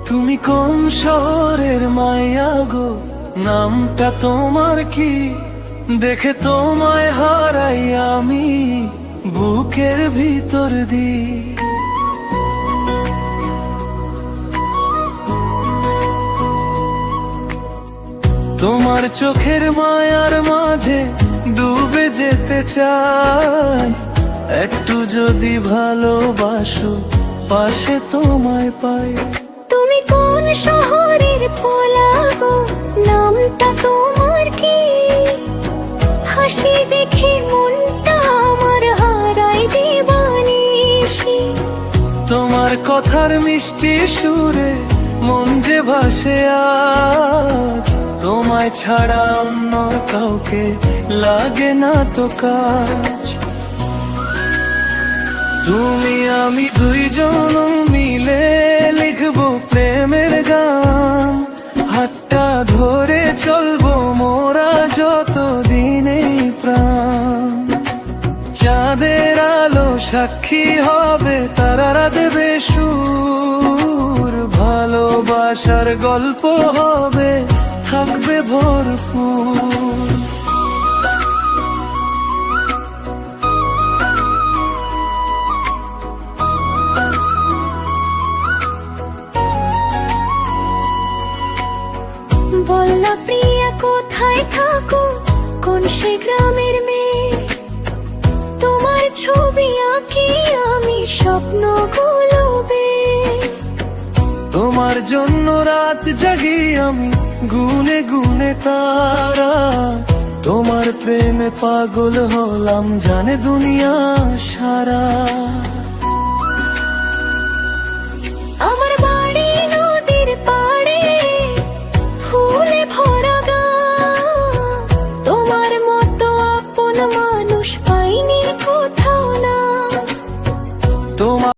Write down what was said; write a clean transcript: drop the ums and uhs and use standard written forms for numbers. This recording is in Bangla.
তুমি কোন শহরের মায়া গো, নামটা তোমার কি? দেখে তোমায় হারাই আমি বুকের ভিতর দি। তোমার চোখের মায়ার মাঝে ডুবে যেতে চাই, একটু যদি ভালোবাসো পাশে তোমায় পাই। তুমি কোন শহরের পোলা গো, নামটা তোমার কি? হাসি দেখে মনটা আমার হারাই দিবানিশি। তোমার কথার মিষ্টি সুরে মন যে ভাসে আজ, তোমায় ছাড়া অন্য কাউকে লাগে না তো কাজ। তুমি আমি দুইজন মিলে লিখবো প্রেমের গান, হাতটা ধরে চলবো মোরা যতদিনে প্রাণ। চাঁদের আলো সাক্ষী হবে, তারারা দেবে সুর, ভালোবাসার গল্প হবে থাকবে ভরপুর। বললা প্রিয়া কোথায় থাকো, কোন সে গ্রামের মেয়ে? তোমার ছবি আঁকি আমি স্বপ্নগুলো বেয়ে। তোমার জন্য রাত জাগি আমি গুনে গুনে তারা, তোমার প্রেমে পাগল হলাম জানে দুনিয়া সারা।